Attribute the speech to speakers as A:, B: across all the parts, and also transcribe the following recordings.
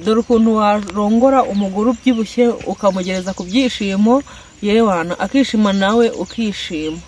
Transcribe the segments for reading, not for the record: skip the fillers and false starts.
A: dore ukuntu warongora umugore ubyibushye ukamugereza ku byishimo yewana akishima nawe ukishima.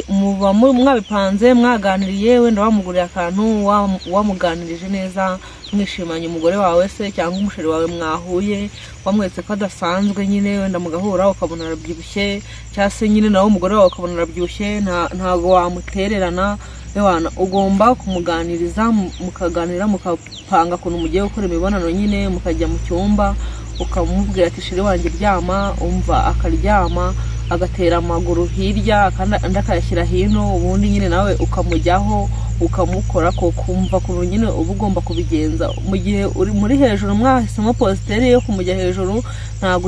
A: Muba mwabipanze mwaganiriye wenda wamuguriye akantu wamuganirije neza mwishimanye umugore wawe se cyangwa umusheri wawe mwahuye wamwetse ko adasanzwe nyine wenda mugahura ukabona arabyibushye cyangwa se nyine nawe umugore wawe ukabona arabyibushye ntago wamutererana yewana ugomba kumuganiriza mukaganira mukapanga ukuntu mugiye gukora imibonano nyine mukajya mu cyumba ukamubwira ati shiri wanjye ryama umva akaryama agatera amaguru hirya kandi akayashyira hino ubundi nyine nawe ukamujyaho ukamukora ko kumva ko nyine uba ugomba kubigenza mu gihe uri muri hejuru mwahisemo positeri yo kumujya hejuru ntago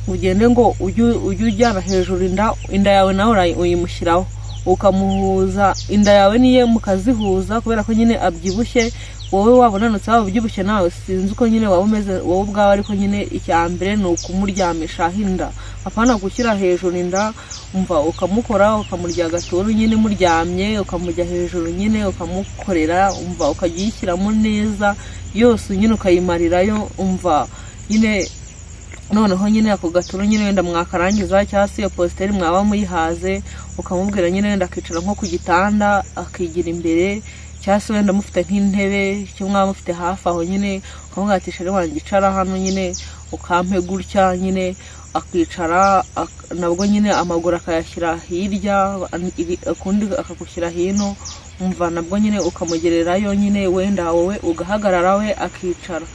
A: ugende ngo ujye ujyana hejuru inda yawe nawe uyimushyiraho ukamuhuza inda yawe niye mukazihuza kubera ko nyine abyibushye wowe wabonanutse waba ubyibushye nawe sinzi uko nyine waba umeze wowe ubwawe ariko nyine icyambere ni ukumuryamisha inda apana gushyira hejuru inda umva ukamukora ukamurya agaturu nyine muryamye ukamujya hejuru nyine ukamukorera umva ukayishyiramo neza yose nyine ukayimarirayo umva nyine noneho nyine ako gaturu nyine wenda mwakarangiza cyangwa se iyo positeri mwaba muyihaze ukamubwira nyine wenda akicara nko ku gitanda akigira imbere cyangwa se wenda mufite nk'intebe cyangwa mwaba mufite hafi aho nyine ukamubwira ati sheri wanjye icara hano nyine ukampe gutya nyine akicara nabwo nyine amaguru akayashyira hirya ukundi akagushyira hino umva nabwo nyine ukamugererayo nyine wenda wowe ugahagarara we akicara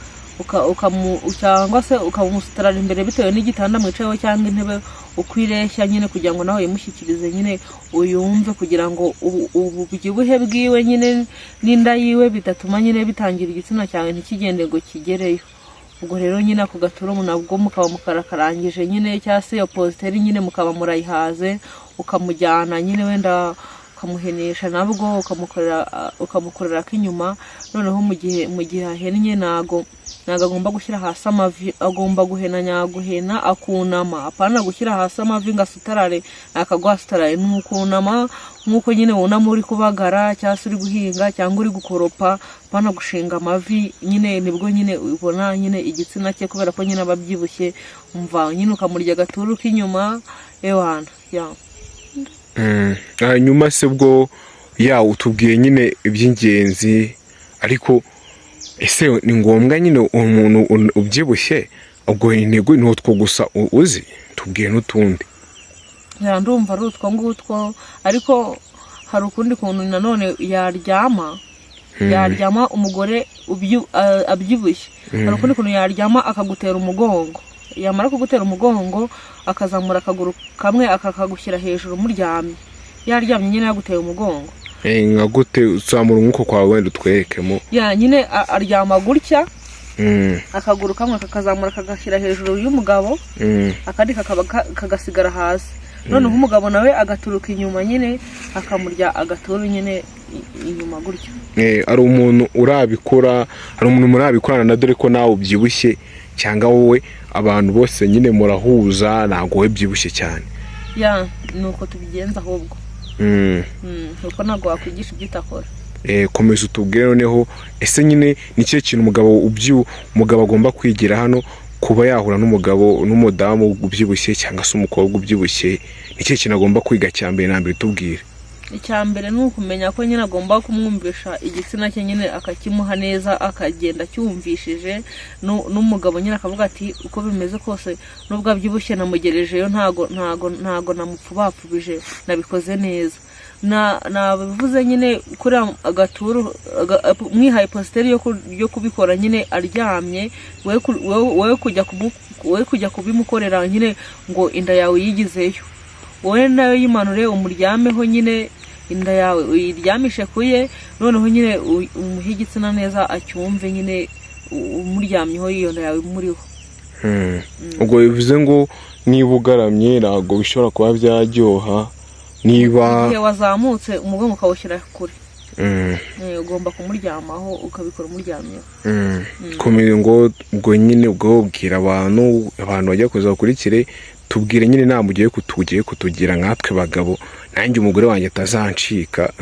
A: cyangwa se ukamusitarana imbere bitewe n'igitanda mwicayeho cyangwa intebe ukwireshya nyine kugira ngo nawe yimushyikirize nyine uyumve kugira ngo ububyibuhe bwiwe nyine n'inda yiwe bitatuma nyine bitangira igitsina cyawe ntikigende ngo kigereyo. Ubwo rero nyine ako gaturo nabwo mukaba mukararangije nyine cyangwa se iyo positeri nyine mukaba murayihaze ukamujyana nyine wenda ukamuhenesha nabwo ukamukorera k'inyuma noneho mu gihe ahennye ntago agomba gushyira hasi amavi agomba guhena akunama apana gushyira hasi amavi ngo asutarare akagwa asutarare n'ukunama nk'uko nyine wunama uri kubagara cyangwa se uri guhinga cyangwa uri gukoropa apana gushinga amavi nyine nibwo nyine ubona nyine igitsina cye kubera ko nyine ababyibushye umva nyine ukamurya agaturu k'inyuma ewana
B: nyuma se bwo utubwiye nyine iby'ingenzi ariko ese ni ngombwa nyine umuntu ubyibushye ubwo intego ni utwo gusa uzi tubwiye n'utundi
A: ndumva ari utwo ngutwo ariko hari ukundi kuntu nanone yaryama umugore abyibushye hari ukundi kuntu yaryama akagutera umugongo yamara kugutera umugongo akazamura akaguru kamwe akakagushyira hejuru muryamye yaryamye nyine yaguteye umugongo
B: nka gute uzamura umwuko kwawe wenda utwerekemo
A: nyine aryama gutya akaguru kamwe kakazamura akagashyira hejuru y'umugabo akandi kagasigara hasi noneho umugabo nawe agaturuka inyuma nyine akamurya agaturu nyine inyuma gutyo
B: ari umuntu urabikora hari umuntu murabikorana na dore ko nawe ubyibushye cyangwa wowe abantu bose nyine murahuza ntabwo we byibushye cyane
A: nuko tubigenza ahubwo nuko ntabwo wakwigisha ibyo utakora
B: komeza utubwire noneho ese nyine ni cyo kintu umugabo agomba kwigira hano kuba yahura n'umudamu ubyibushye cyangwa se umukobwa ubyibushye ni cyo kintu agomba kwiga cya mbere na mbere tubwire
A: icyambere ni ukumenya ko nyine agomba kumwumvisha igitsina cye nyine akakimuha neza akagenda cyumvishije n'umugabo nyine akavuga ati uko bimeze kose nubwo abyibushye namugerejeyo ntago namupfubapfubije nabikoze neza nabivuze nyine kuri agaturu mwihaye positeri yo kubikora nyine aryamye wowe kujya kubimukorera nyine ngo inda yawe yigizeyo wowe nayo yimanure umuryameho nyine inda yawe uyiryamishe kuye noneho nyine umuhe igitsina neza acyumve nyine umuryamyeho iyo nda yawe muriho
B: ubwo bivuze ngo niba ugaramye ntabwo bishobora kuba byaryoha niba
A: igihe wazamutse umugongo ukawushyira kure ugomba kumuryamaho ukabikora umuryamyeho
B: kumenya ngo ubwo nyine ubwo bwira abantu bajya kuza bakurikire tubwire nyine nta mugiye kutugira nkatwe bagabo nanjye umugore wanjye atazancika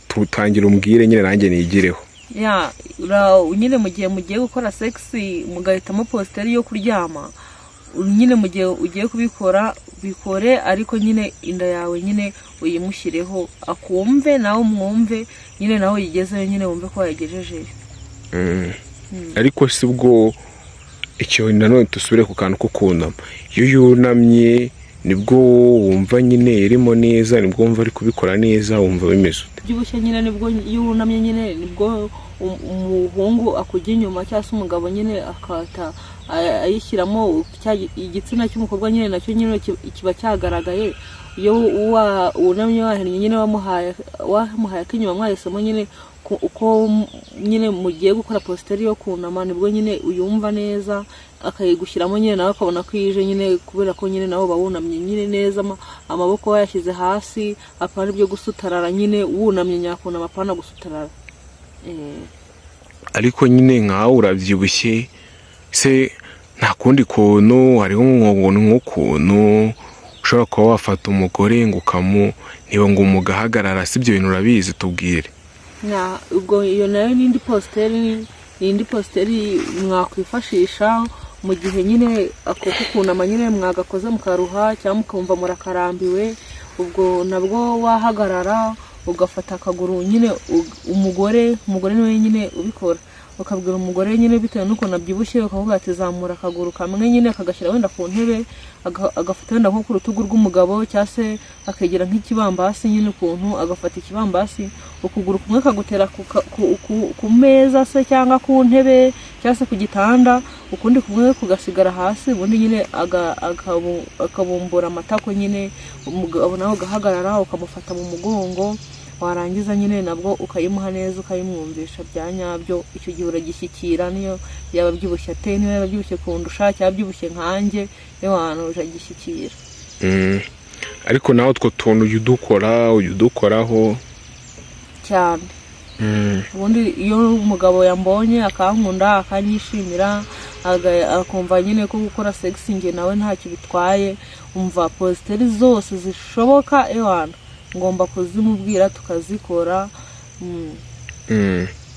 B: tutangira umbwire nyine nanjye nigireho
A: nyine mu gihe mugiye gukora sex mugahitamo positeri yo kuryama, nyine mu gihe ugiye kubikora bikore, ariko nyine inda yawe nyine uyimushyireho akumve, nawe umwumve, nyine nawe yigezeyo, nyine wumve ko wayigejejeyo.
B: ariko si ubwo icyo nanone dusubire ku kantu ko kunama, iyo yunamye nibwo wumva nyine irimo neza, nibwo wumva ari kubikora neza, wumva bimeze ute?
A: Byibushye nyine nibwo iyo wunamye nyine nibwo umuhungu akujya inyuma cyangwa se umugabo nyine akata ayishyiramo, igitsina cy'umukobwa nyine nacyo nyine kiba cyagaragaye. Iyo wunamye wahinnye nyine wamuhaye ak'inyuma mwahisemo nyine uko nyine mugiye gukora positeri yo kunama, nibwo nyine uyumva neza, akayigushyiramo nyine nawe akabona ko ije nyine, kubera ko nyine nawe bawunamye nyine neza, amaboko wayashyize hasi, apana ibyo gusutarara, nyine wunamye nyakunama, apana gusutarara.
B: Ariko nyine nkawe urabyibushye se, nta kundi kuntu, hariho nk'ukuntu ushobora kuba wafata umugore ngo niba ngo mugahagarara, si ibyo bintu urabizi? Tubwire.
A: Ubwo iyo nayo n'indi positeri mwakwifashisha mu gihe nyine ako kunama nyine mwagakoze mukaruha cyangwa mukumva murakarambiwe. Ubwo nabwo wahagarara ugafata akaguru nyine, umugore niwe nyine ubikora, ukabwira umugore nyine bitewe n'ukuntu abyibushye, ukavuga ati zamura akaguru kamwe nyine akagashyira wenda ku ntebe, agafata wenda nko ku rutugu rw'umugabo, cyangwa se akegera nk'ikibambasi nyine ukuntu, agafata ikibambasi, ukuguru kumwe akagutera ku meza se cyangwa ku ntebe cyangwa se ku gitanda, ukundi kumwe kugasigara hasi, ubundi nyine akabumbura amatako nyine, umugabo nawe ugahagarara ukamufata mu mugongo, warangiza nyine nabwo ukayimuha neza, ukayimwumvisha bya nyabyo. Icyo gihe uragishyikira, niyo yaba abyibushye ate, niyo yaba abyibushye kundusha cyangwa abyibushye nkanjye, niyo hantu uragishyikira.
B: Ariko nawe utwo tuntu udukoraho
A: cyane. Ubundi iyo umugabo yambonye akankunda akanyishimira, akumva nyine ko gukora sex nge nawe ntacyo bitwaye, umva positeri zose zishoboka ngomba kuzimubwira, tukazikora,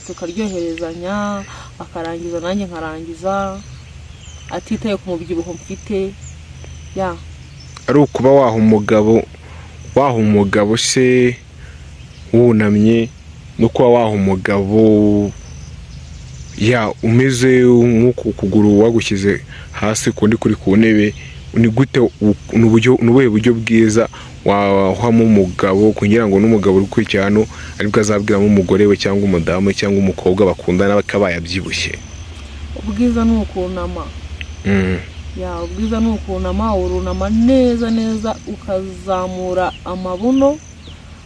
A: tukaryoherezanya, akarangiza nanjye nkarangiza, atitaye ku mubyibuho mfite.
B: Ari ukuba waha umugabo se wunamye, no kuba waha umugabo umeze nk'uku kuguru wagushyize hasi, kundi kuri ku ntebe, ni gute, n'ubuhe buryo bwiza wahamo umugabo kugira ngo n'umugabo uri gukurikirana aribwo azabwiramo umugore we cyangwa umudamu cyangwa umukobwa bakundana bakaba yabyibushye?
A: Ubwiza ni ukunama. Ubwiza ni ukunama, urunama neza neza, ukazamura amabuno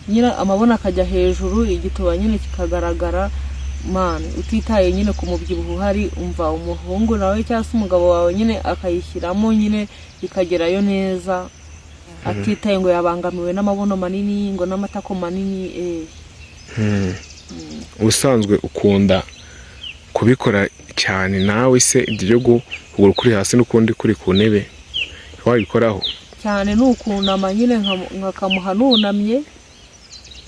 A: nyine, amabuno akajya hejuru, igituba nyine kikagaragara, utitaye nyine ku mubyibuho uhari. Umva umuhungu nawe cyangwa se umugabo wawe nyine akayishyiramo nyine ikagerayo neza, atitaye ngo yabangamiwe n'amabuno manini ngo n'amatako manini.
B: Ubusanzwe ukunda kubikora cyane nawe se, ibyo kuguru kuri hasi n'ukundi kuri ku ntebe wabikoraho
A: cyane? Ni ukunama nyine nkakamuha nunamye,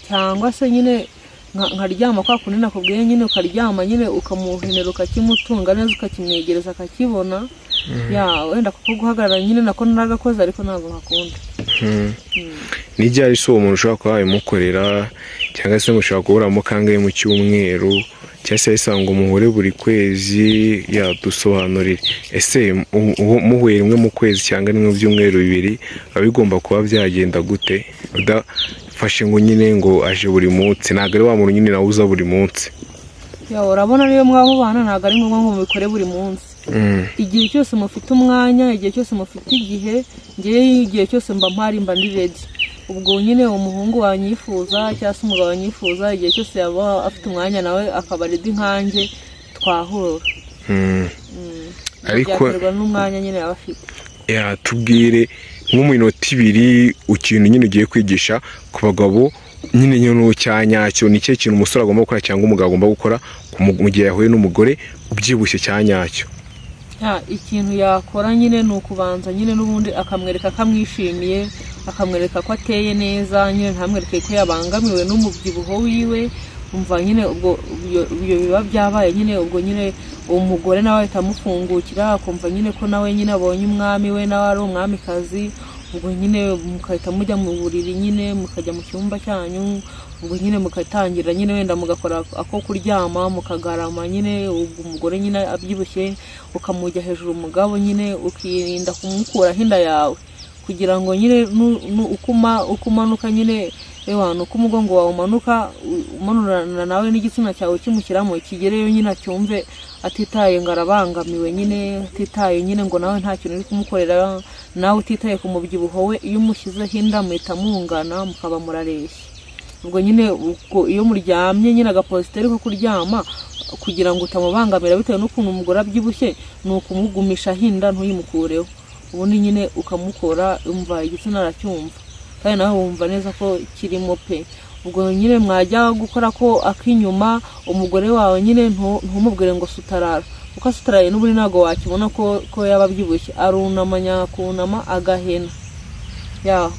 A: cyangwa se nyine nkaryama kwa kundi nakubwiye nyine, ukaryama nyine ukamuhenera, ukakimutunga neza, ukakimwegereza akakibona. Wenda kuko guhagarara nyine nako naragakoze, ariko ntabwo nkakunda.
B: Nijya ari uwo muntu ushobora kuba wabimukorera, cyangwa se mushobora guhuramo kangahe mu cyumweru, cyangwa se isanga umuhure buri kwezi? Dusobanurire. Ese muhuye rimwe mu kwezi cyangwa rimwe mu byumweru bibiri, biba bigomba kuba byagenda gute? Udafashe ngo nyine ngo aje buri munsi, ntabwo ari wa muntu nyine nawe uza buri munsi.
A: Urabona niyo mwabana ntabwo ari ngombwa ngo mubikore buri munsi. Igihe cyose mufite umwanya, igihe cyose mufite igihe, igihe cyose mba mpari, mba ndi ready. Ubwo nyine umuhungu wanyifuza cyangwa se umugabo wanyifuza, igihe cyose yaba afite umwanya nawe akaba ready nkanjye, twahura.
B: Ariko
A: byaterwa n'umwanya nyine yaba afite.
B: Tubwire nko mu minota 2 ikintu nyine ugiye kwigisha ku bagabo nyine nyo cyanyacyo, ni cyo kintu umusore agomba gukora cyangwa umugabo agomba gukora mu gihe yahuye n'umugore ubyibushye cyanyacyo.
A: Ikintu yakora nyine ni ukubanza nyine n'ubundi akamwereka akamwishimiye, akamwereka ko ateye neza, nyine ntamwereke ko yabangamiwe n'umubyibuho wiwe. umva nyine ubwo ibyo biba byabaye nyine ubwo nyine umugore nawe ahita amufungukira akumva nyine ko nawe nyine abonye umwami we nawe ari umwamikazi. Ubwo nyine mukahita mujya mu buriri nyine mukajya mu cyumba cyanyu, ubwo nyine mukatangira nyine wenda mugakora ako kuryama mukagarama nyine. Ubwo umugore nyine abyibushye ukamujya hejuru umugabo nyine ukirinda kumukuraho inda yawe kugira ngo nyine ukumanuka nyine uko umugongo wawe umanuka umanurana nawe n'igitsina cyawe kimushyiramo kigereyo nyine acyumve atitaye ngo arabangamiwe nyine, atitaye nyine ngo nawe nta kintu uri kumukorera, nawe utitaye ku mubyibuho we. Iyo umushyizeho inda muhita mungana mukaba murareshya. Ubwo nyine iyo muryamye nyine agapositeri ko kuryama kugira ngo utamubangamira bitewe n'ukuntu umugore abyibushye ni ukumugumishaho inda ntuyimukureho, ubundi nyine ukamukora umva igitsina aracyumva kandi nawe wumva neza ko kirimo pe. Ubwo nyine mwajya gukora ko akinyuma umugore wawe nyine ntumubwire ngo sutarara, kuko asutaraye n'ubundi ntabwo wakibona ko yaba abyibushye, arunama nyakunama agahena ya